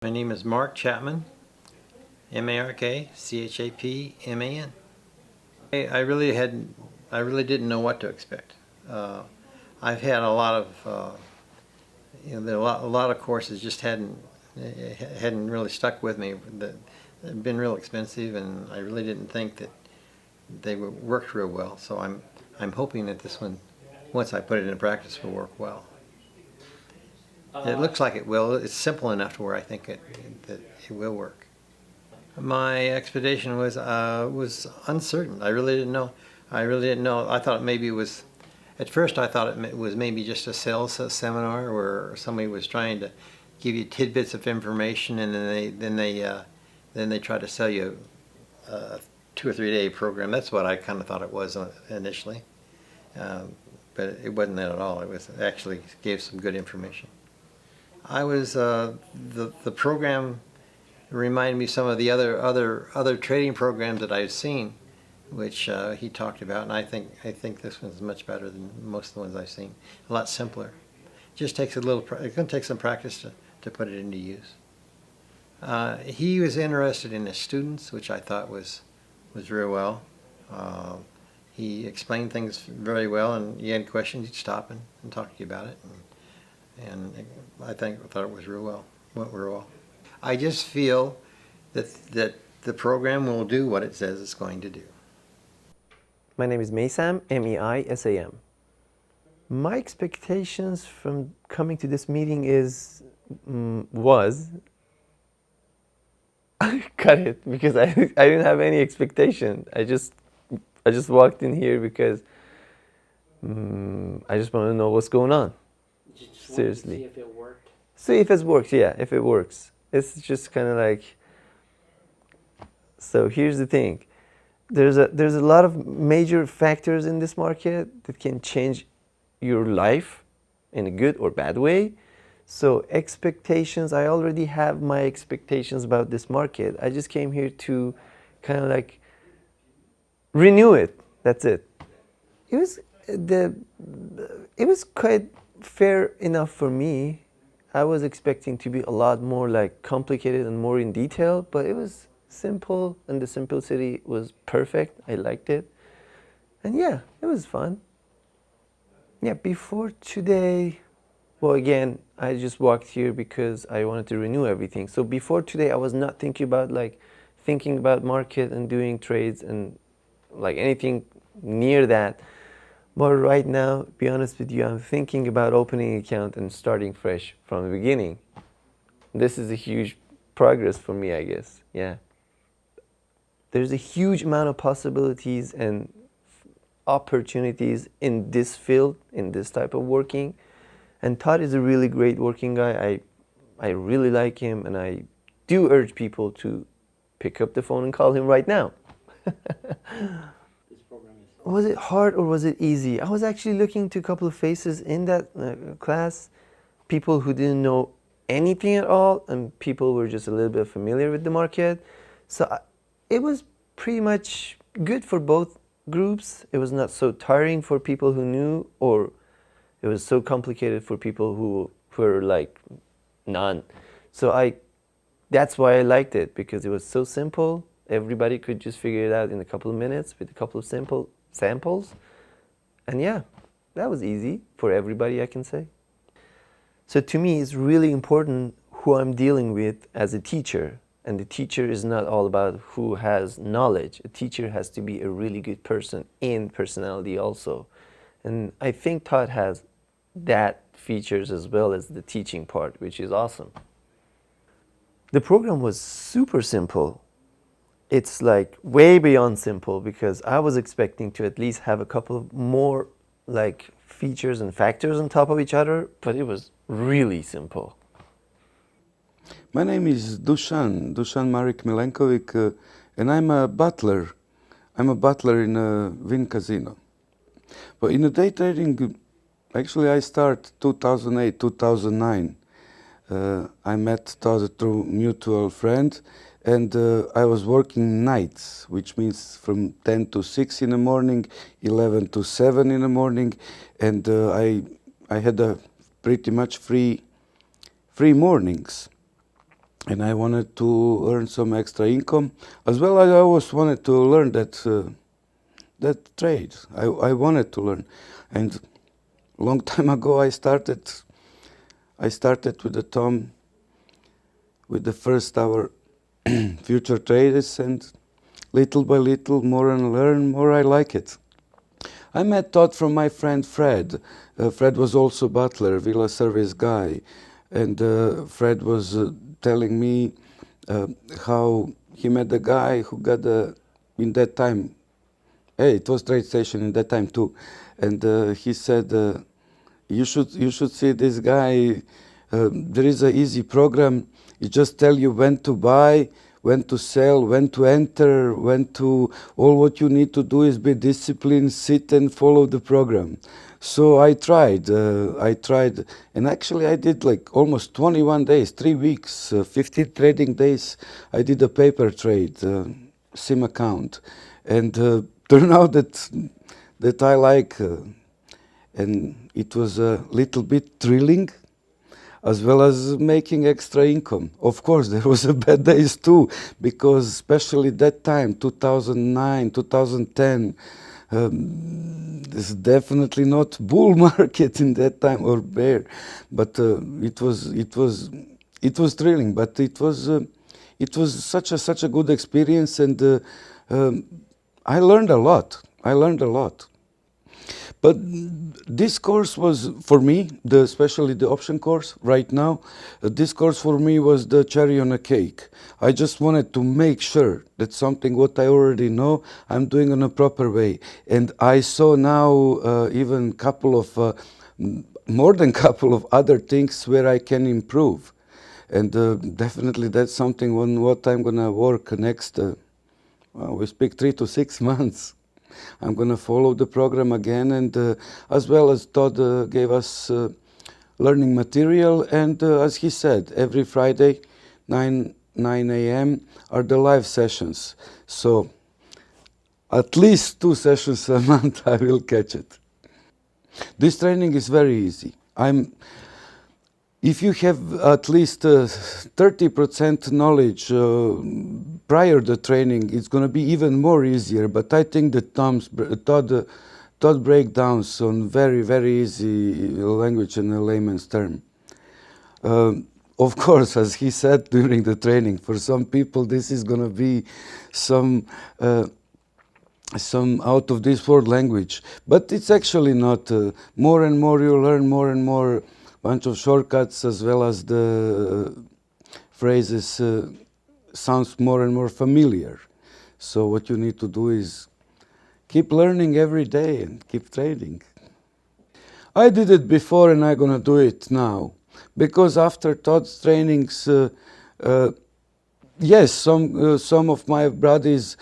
My name is Mark Chapman, Markchapman. I really didn't know what to expect. Uh, I've had a lot of, a lot of courses just hadn't really stuck with me. That had been real expensive, and I really didn't think that they worked real well. So I'm hoping that this one, once I put it into practice, will work well. It looks like it will. It's simple enough to where I think that it will work. My expectation was uncertain. I really didn't know. I thought maybe it was. At first, I thought it was maybe just a sales seminar where somebody was trying to give you tidbits of information, and then they try to sell you a 2 or 3 day program. That's what I kind of thought it was initially, but it wasn't that at all. It was actually gave some good information. I was the program reminded me some of the other trading programs that I've seen, which he talked about, and I think this one's much better than most of the ones I've seen. A lot simpler. Just takes a little. It's going to take some practice to put it into use. He was interested in his students, which I thought was real well. He explained things very well, and you had questions, he'd stop and talk to you about it. And I thought it was real well. Went real well. I just feel that the program will do what it says it's going to do. My name is Meisam, Meisam. My expectations from coming to this meeting was cut it, because I didn't have any expectation. I just walked in here because I just want to know what's going on. Seriously. See if it worked. See if it works, yeah, if it works. It's just kind of like, so here's the thing. There's a lot of major factors in this market that can change your life in a good or bad way. So expectations, I already have my expectations about this market. I just came here to kind of like renew it. That's it. It was quite fair enough for me. I was expecting to be a lot more like complicated and more in detail, but it was simple, and the simplicity was perfect. I liked it. And yeah, it was fun. Yeah, before today, well, again, I just walked here because I wanted to renew everything. So before today, I was not thinking about market and doing trades and like anything near that. But right now, to be honest with you, I'm thinking about opening an account and starting fresh from the beginning. This is a huge progress for me, I guess. Yeah. There's a huge amount of possibilities and opportunities in this field, in this type of working. And Todd is a really great working guy. I really like him, and I do urge people to pick up the phone and call him right now. Was it hard or was it easy? I was actually looking to a couple of faces in that class, people who didn't know anything at all, and people who were just a little bit familiar with the market. So it was pretty much good for both groups. It was not so tiring for people who knew, or it was so complicated for people who were like none. So that's why I liked it, because it was so simple. Everybody could just figure it out in a couple of minutes with a couple of simple samples. And yeah, that was easy for everybody, I can say. So to me, it's really important who I'm dealing with as a teacher. And the teacher is not all about who has knowledge. A teacher has to be a really good person in personality also. And I think Todd has that features as well as the teaching part, which is awesome. The program was super simple. It's like way beyond simple, because I was expecting to at least have a couple of more like features and factors on top of each other, but it was really simple. My name is Dusan Marek Milenkovic, and I'm a butler. I'm a butler in a Wynn Casino. But in the day trading, actually I start 2008, 2009. I met Todd through mutual friend, and I was working nights, which means from 10 to 6 in the morning, 11 to 7 in the morning, and I had a pretty much free mornings. and I wanted to earn some extra income. As well, I always wanted to learn that trade. I wanted to learn, and a long time ago I started with the Tom, with the first our future traders, and little by little, more and learn, more I like it. I met Todd from my friend Fred. Fred was also butler, villa service guy, and Fred was telling me how he met the guy who got in that time. Hey, it was trade station in that time too, and he said, "You should see this guy. There is an easy program. It just tell you when to buy, when to sell, when to enter, when to. All what you need to do is be disciplined, sit and follow the program." So I tried, and actually I did like almost 21 days, 3 weeks, 15 trading days. I did a paper trade, sim account, and turned out that I like, and it was a little bit thrilling, as well as making extra income. Of course, there was a bad days too, because especially that time, 2009, 2010, it's definitely not bull market in that time or bear, but it was thrilling. But it was such a good experience, and I learned a lot. But this course was, for me, especially the option course right now, this course for me was the cherry on a cake. I just wanted to make sure that something what I already know, I'm doing in a proper way. And I saw now even more than couple of other things where I can improve. And definitely that's something on what I'm going to work next, we speak 3 to 6 months. I'm going to follow the program again, and as well as Todd gave us learning material, and as he said, every Friday, 9 a.m. are the live sessions. So at least 2 sessions a month I will catch it. This training is very easy. If you have at least 30% knowledge prior to training, it's going to be even more easier. But I think that Todd breakdowns on very, very easy language in a layman's term. Of course, as he said during the training, for some people this is going to be some out of this world language. But it's actually not. More and more you learn, more and more bunch of shortcuts, as well as the phrases sounds more and more familiar. So what you need to do is keep learning every day and keep trading. I did it before and I'm gonna do it now, because after Todd's trainings, yes, some of my brothers,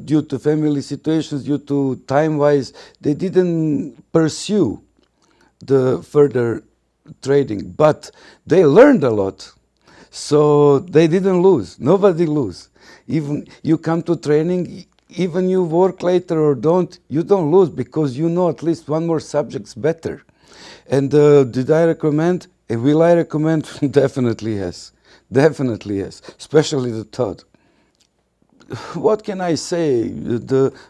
due to family situations, due to time-wise, they didn't pursue the further trading, but they learned a lot, so they didn't lose. Nobody lose. Even you come to training, even you work later or don't, you don't lose, because you know at least one more subjects better. And did I recommend? Will I recommend? Definitely yes. Definitely yes. Especially the Todd. What can I say?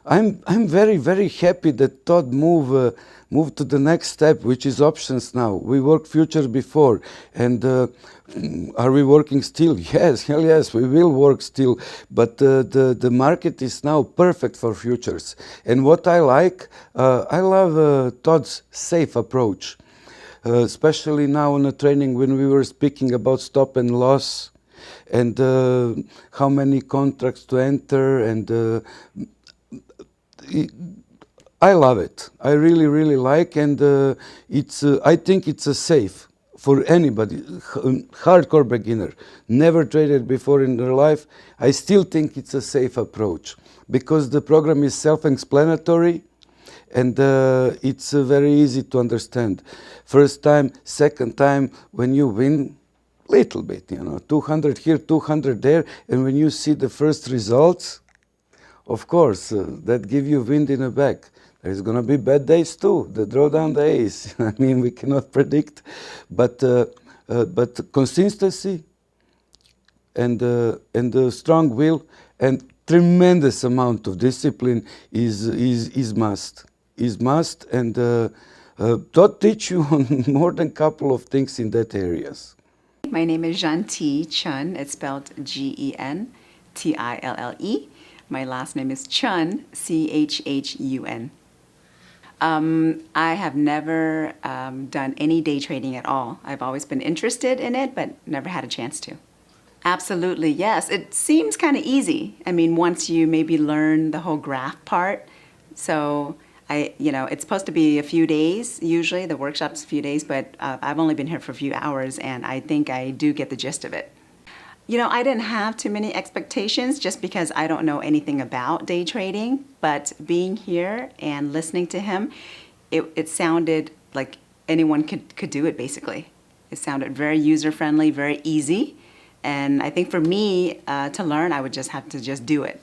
I'm very, very happy that Todd moved to the next step, which is options now. We worked futures before, and are we working still? Yes, hell yes, we will work still. But the market is now perfect for futures. And what I like, I love Todd's safe approach, especially now in the training when we were speaking about stop and loss, and how many contracts to enter, and I love it. I really, really like, and I think it's a safe for anybody, hardcore beginner, never traded before in their life. I still think it's a safe approach, because the program is self-explanatory, and it's very easy to understand. First time, second time, when you win, little bit, 200 here, 200 there, and when you see the first results, of course, that give you wind in the back. There's going to be bad days too, the drawdown days. I mean, we cannot predict, but consistency, and strong will and tremendous amount of discipline is must. And Todd teach you on more than couple of things in that areas. My name is Jean-T Chun. It's spelled Gentille. My last name is Chun, Chhun. I have never done any day trading at all. I've always been interested in it, but never had a chance to. Absolutely, yes. It seems kind of easy. I mean, once you maybe learn the whole graph part. So it's supposed to be a few days, usually. The workshop's a few days, but I've only been here for a few hours, and I think I do get the gist of it. I didn't have too many expectations just because I don't know anything about day trading, but being here and listening to him, it sounded like anyone could do it, basically. It sounded very user-friendly, very easy, and I think for me to learn, I would just have to just do it.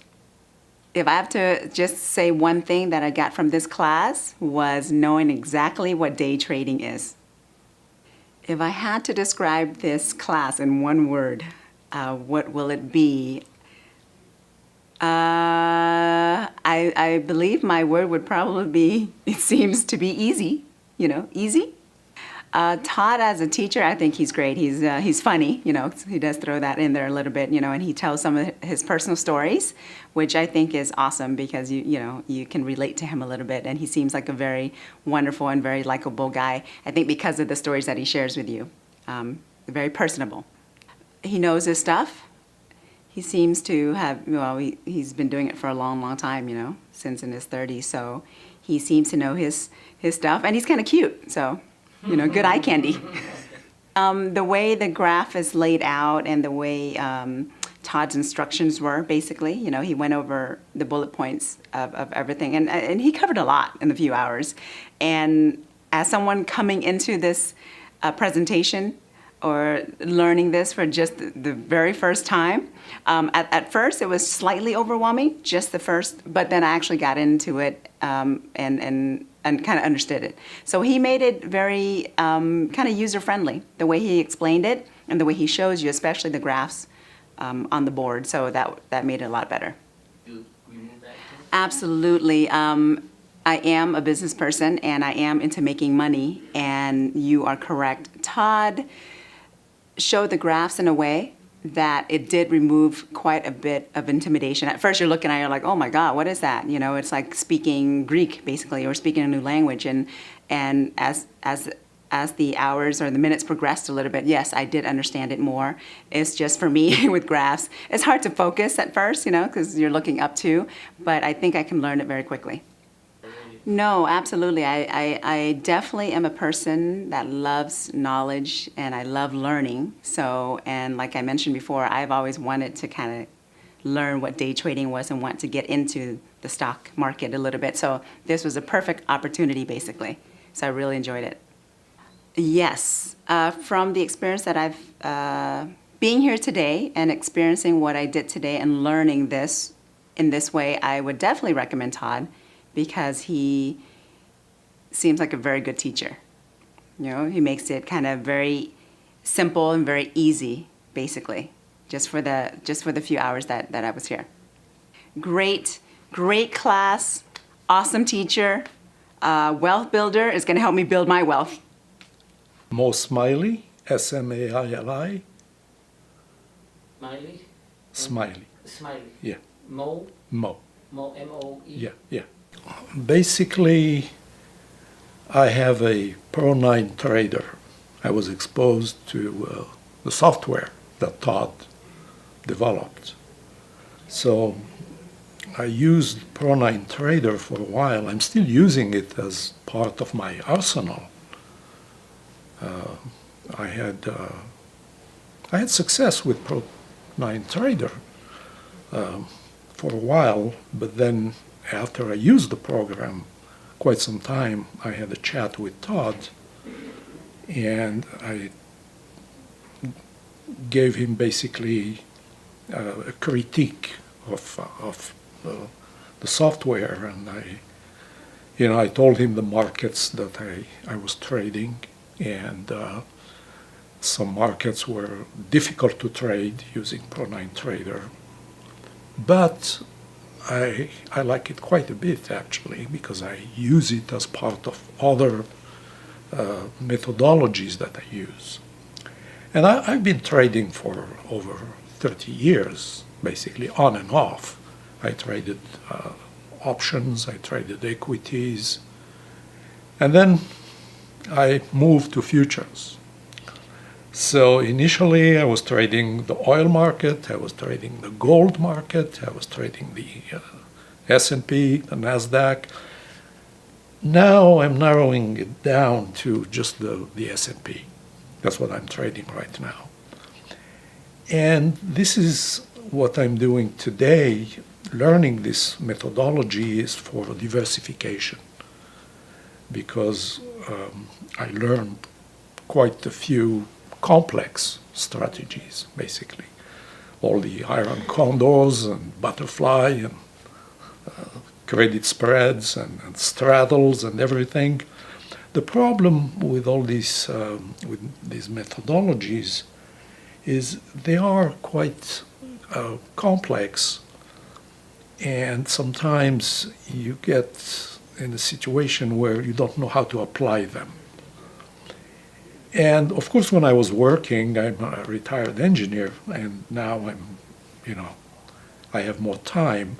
If I have to just say one thing that I got from this class was knowing exactly what day trading is. If I had to describe this class in one word, what will it be? I believe my word would probably be, it seems to be easy, easy. Todd as a teacher, I think he's great. He's funny, he does throw that in there a little bit, and he tells some of his personal stories, which I think is awesome because you can relate to him a little bit, and he seems like a very wonderful and very likable guy. I think because of the stories that he shares with you, very personable. He knows his stuff. He seems to have, he's been doing it for a long, long time, since in his 30s, so he seems to know his stuff, and he's kind of cute, so. Good eye candy. The way the graph is laid out and the way Todd's instructions were, basically, he went over the bullet points of everything, and he covered a lot in the few hours. And as someone coming into this presentation or learning this for just the very first time, at first it was slightly overwhelming, just the first, but then I actually got into it and kind of understood it. So he made it very kind of user-friendly, the way he explained it and the way he shows you, especially the graphs on the board. So that made it a lot better. Absolutely. I am a business person, and I am into making money, and you are correct. Todd showed the graphs in a way that it did remove quite a bit of intimidation. At first you're looking at it, you're like, oh my God, what is that? It's like speaking Greek, basically, or speaking a new language. And as the hours or the minutes progressed a little bit, yes, I did understand it more. It's just for me with graphs, it's hard to focus at first, because you're looking up to, but I think I can learn it very quickly. No, absolutely. I definitely am a person that loves knowledge, and I love learning. So, and like I mentioned before, I've always wanted to kind of learn what day trading was and want to get into the stock market a little bit. So this was a perfect opportunity, basically. So I really enjoyed it. Yes, from the experience that I've, being here today and experiencing what I did today and learning this in this way, I would definitely recommend Todd, because he seems like a very good teacher. He makes it kind of very simple and very easy, basically, just for the few hours that I was here. Great class, awesome teacher, wealth builder, is going to help me build my wealth. Mo Smiley, S-M-A-I-L-I. Smiley? Smiley, Smiley. yeah. Mo? Mo. Mo, M-O-E? Yeah. Basically, I have a Pro9 trader. I was exposed to the software that Todd developed. So I used Pro9 Trader for a while. I'm still using it as part of my arsenal. I had success with Pro9 Trader for a while, but then after I used the program quite some time, I had a chat with Todd, and I gave him basically a critique of the software, and I told him the markets that I was trading, and some markets were difficult to trade using Pro9 Trader, but I like it quite a bit actually, because I use it as part of other methodologies that I use. And I've been trading for over 30 years, basically on and off. I traded options, I traded equities, and then I moved to futures. So initially I was trading the oil market, I was trading the gold market, I was trading the S&P, the NASDAQ. Now I'm narrowing it down to just the S&P. That's what I'm trading right now. And this is what I'm doing today. Learning this methodology is for diversification, because I learned quite a few complex strategies, basically. All the iron condors and butterfly and credit spreads and straddles and everything. The problem with all these methodologies is they are quite complex, and sometimes you get in a situation where you don't know how to apply them. And of course, when I was working, I'm a retired engineer, and now I have more time.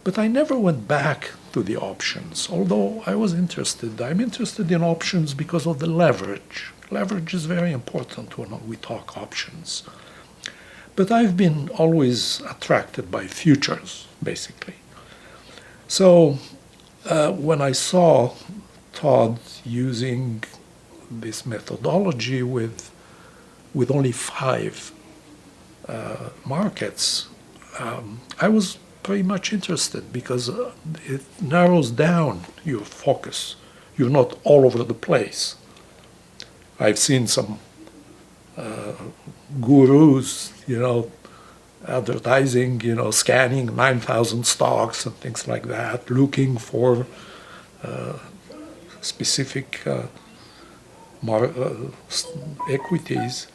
But I never went back to the options, although I was interested. I'm interested in options because of the leverage. Leverage is very important when we talk options. But I've been always attracted by futures, basically. So when I saw Todd using this methodology with only 5 markets, I was pretty much interested, because it narrows down your focus. You're not all over the place. I've seen some gurus, advertising, scanning 9,000 stocks and things like that, looking for specific equities.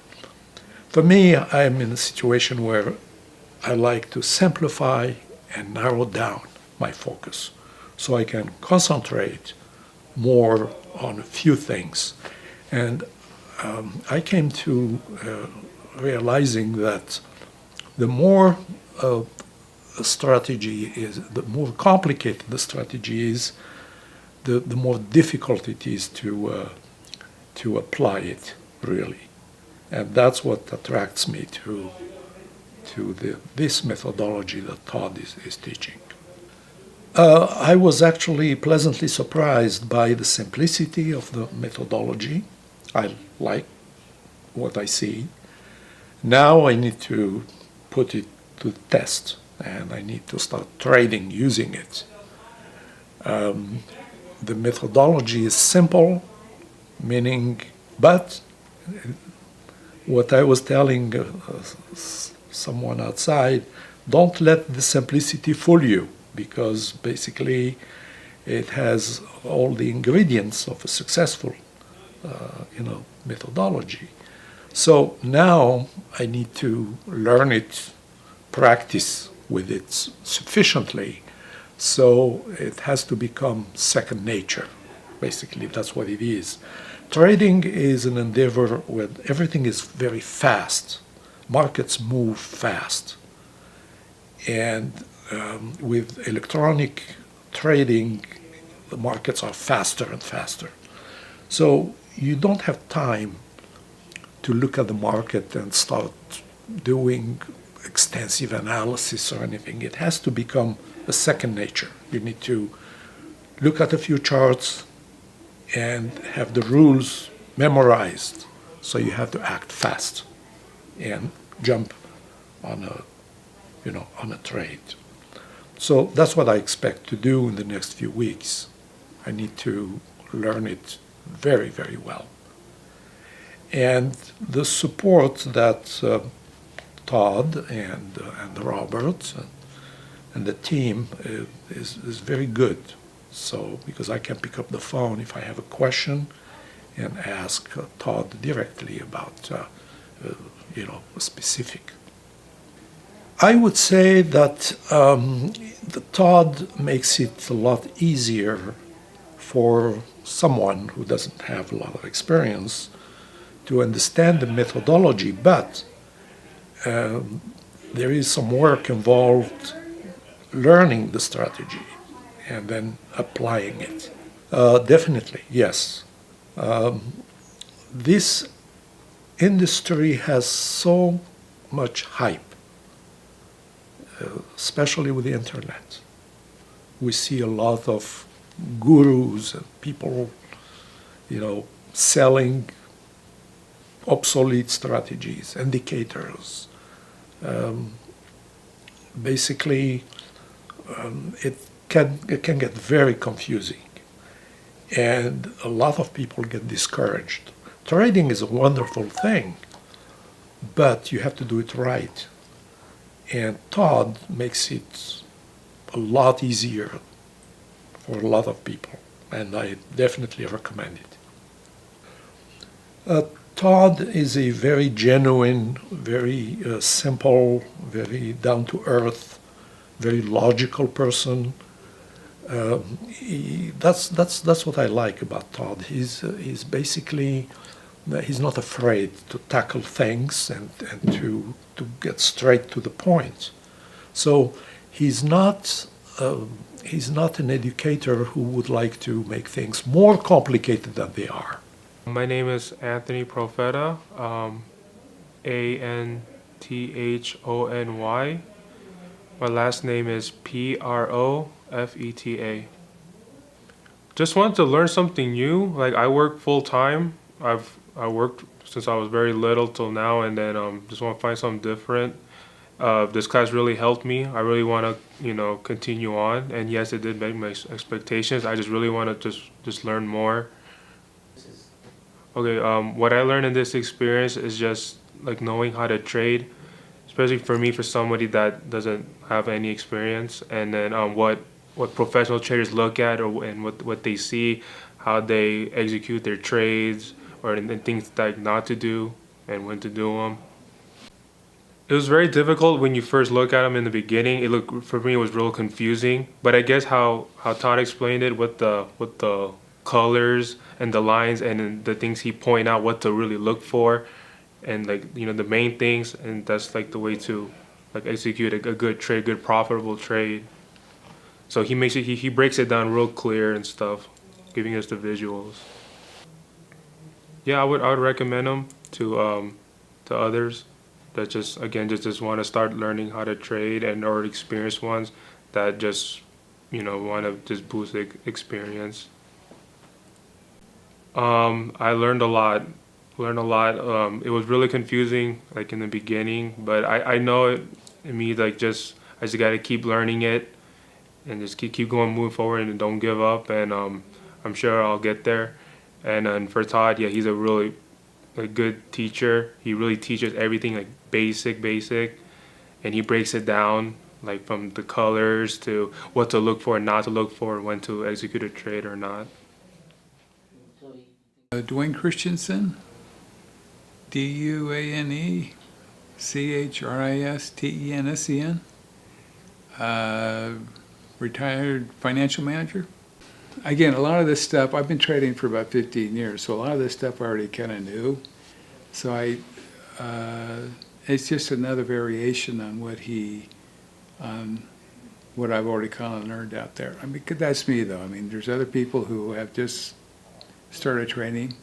For me, I'm in a situation where I like to simplify and narrow down my focus so I can concentrate more on a few things. And I came to realizing that the more a strategy is, the more complicated the strategy is, the more difficult it is to apply it, really. And that's what attracts me to this methodology that Todd is teaching. I was actually pleasantly surprised by the simplicity of the methodology. I like what I see. Now I need to put it to the test, and I need to start trading using it. The methodology is simple, but what I was telling someone outside, don't let the simplicity fool you, because basically it has all the ingredients of a successful methodology. So now I need to learn it, practice with it sufficiently, so it has to become second nature. Basically, that's what it is. Trading is an endeavor where everything is very fast. Markets move fast. And with electronic trading, the markets are faster and faster. So you don't have time to look at the market and start doing extensive analysis or anything. It has to become a second nature. You need to look at a few charts and have the rules memorized. So you have to act fast and jump on a trade. So that's what I expect to do in the next few weeks. I need to learn it very, very well. And the support that Todd and Robert and the team is very good. So, because I can pick up the phone if I have a question and ask Todd directly about specific. I would say that the Todd makes it a lot easier for someone who doesn't have a lot of experience to understand the methodology, but there is some work involved learning the strategy and then applying it. Definitely, yes. This industry has so much hype, especially with the internet. We see a lot of gurus and people, selling obsolete strategies, indicators. Basically, it can get very confusing, and a lot of people get discouraged. Trading is a wonderful thing, but you have to do it right. And Todd makes it a lot easier for a lot of people, and I definitely recommend it. Todd is a very genuine, very simple, very down-to-earth, very logical person. That's what I like about Todd. He's basically, he's not afraid to tackle things and to get straight to the point. So he's not an educator who would like to make things more complicated than they are. My name is Anthony Profeta, Anthony. My last name is Profeta. Just wanted to learn something new. Like, I work full time. I worked since I was very little till now, and then just want to find something different. This class really helped me. I really want to, continue on. And yes, it did make my expectations. I just really want to just learn more. Okay, what I learned in this experience is just like knowing how to trade, especially for me, for somebody that doesn't have any experience, and then what professional traders look at and what they see, how they execute their trades, and things like not to do and when to do them. It was very difficult when you first look at them in the beginning. For me, it was real confusing. But I guess how Todd explained it with the colors and the lines and the things he point out what to really look for, and the main things, and that's like the way to execute a good trade, good profitable trade. So he breaks it down real clear and stuff, giving us the visuals. Yeah, I would recommend him to others that just want to start learning how to trade, or experienced ones that just want to just boost experience. I learned a lot. It was really confusing, like in the beginning, but I know it in me. I just got to keep learning it, and just keep going, moving forward, and don't give up. And I'm sure I'll get there. And for Todd, yeah, he's a really good teacher. He really teaches everything like basic, and he breaks it down like from the colors to what to look for and not to look for, when to execute a trade or not. Dwayne Christensen, DuaneChristensen, retired financial manager. Again, a lot of this stuff, I've been trading for about 15 years, so a lot of this stuff I already kind of knew. So it's just another variation on what I've already kind of learned out there. I mean, that's me though. I mean, there's other people who have just started trading,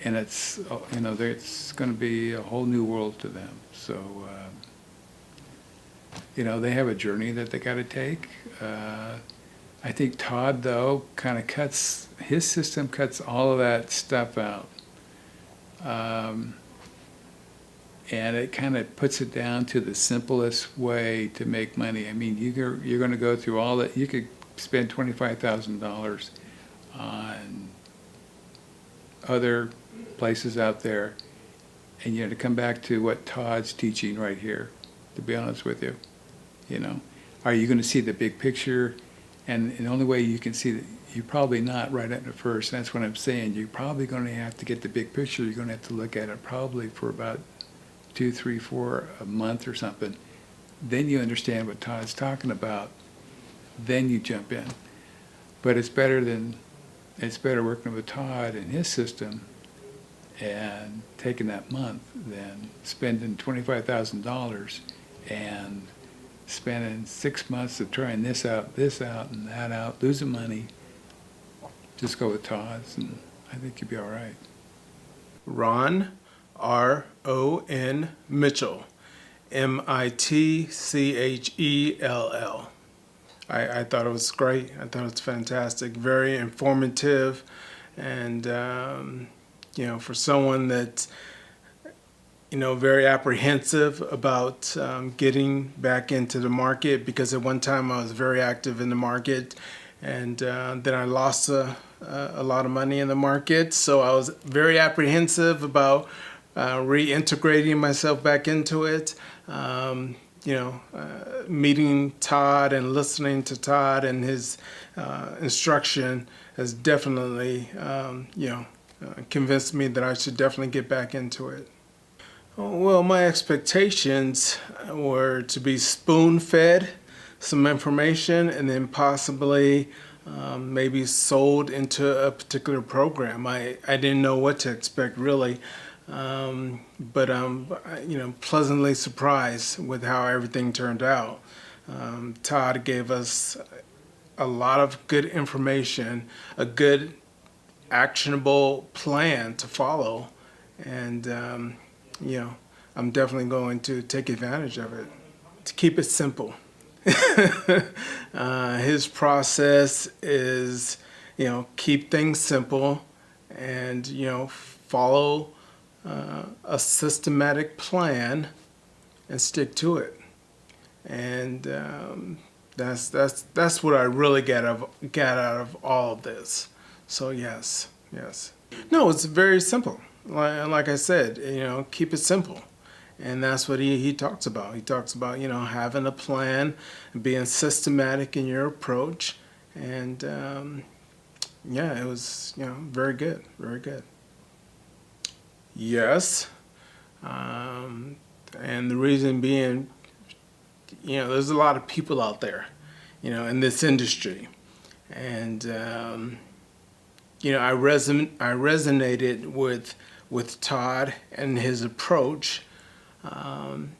and it's it's going to be a whole new world to them. So they have a journey that they got to take. I think Todd though kind of his system cuts all of that stuff out, and it kind of puts it down to the simplest way to make money. I mean, you're going to go through all that. You could spend $25,000 on other places out there, and to come back to what Todd's teaching right here, to be honest with you, are you going to see the big picture? And the only way you can see that, you're probably not right at the first. That's what I'm saying. You're probably going to have to get the big picture. You're going to have to look at it probably for about 2, 3, 4 a month or something, then you understand what Todd's talking about. Then you jump in. But it's better working with Todd and his system and taking that month than spending $25,000 and spending 6 months of trying this out, and that out, losing money. Just go with Todd's, and I think you'll be all right. Ron, R-O-N, Mitchell, M-I-T-C-H-E-L-L. I thought it was great. I thought it was fantastic, very informative, and for someone that's very apprehensive about getting back into the market, because at one time I was very active in the market, and then I lost a lot of money in the market, so I was very apprehensive about reintegrating myself back into it. Meeting Todd and listening to Todd and his instruction has definitely, convinced me that I should definitely get back into it. Well, my expectations were to be spoon-fed some information and then possibly maybe sold into a particular program. I didn't know what to expect really. But I'm, pleasantly surprised with how everything turned out. Todd gave us a lot of good information, a good actionable plan to follow, and I'm definitely going to take advantage of it. To keep it simple. His process is, keep things simple and, follow a systematic plan and stick to it, and that's what I really got out of all of this. So yes. No, it's very simple. Like I said, keep it simple, and that's what he talks about. He talks about having a plan, being systematic in your approach, and it was very good, very good. Yes, and the reason being, there's a lot of people out there, in this industry, and I resonated with Todd and his approach, and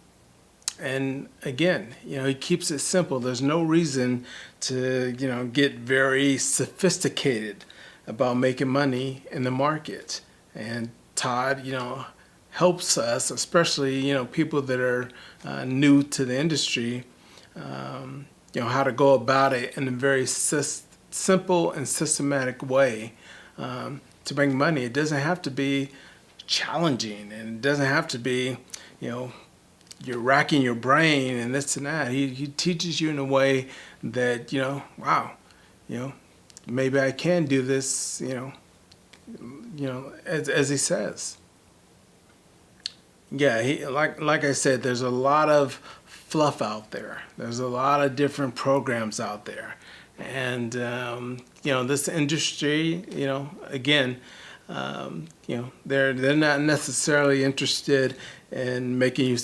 again, he keeps it simple. There's no reason to get very sophisticated about making money in the market, and Todd, helps us, especially, people that are new to the industry, how to go about it in a very simple and systematic way to make money. It doesn't have to be challenging, and it doesn't have to be, you're racking your brain and this and that. He teaches you in a way that, wow, maybe I can do this, as he says. Yeah, like I said, there's a lot of fluff out there. There's a lot of different programs out there, and this industry, again, they're not necessarily interested in making you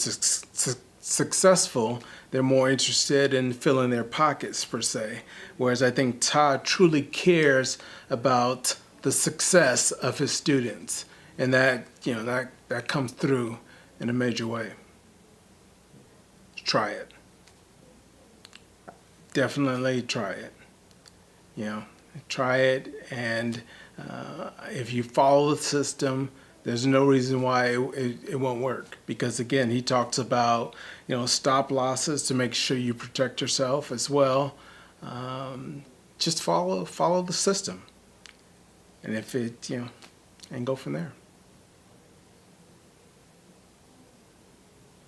successful. They're more interested in filling their pockets per se. Whereas I think Todd truly cares about the success of his students, and that that comes through in a major way. Try it. Definitely try it. Try it, and if you follow the system, there's no reason why it won't work. Because again, he talks about stop losses to make sure you protect yourself as well. Just follow the system. And if it, and go from there.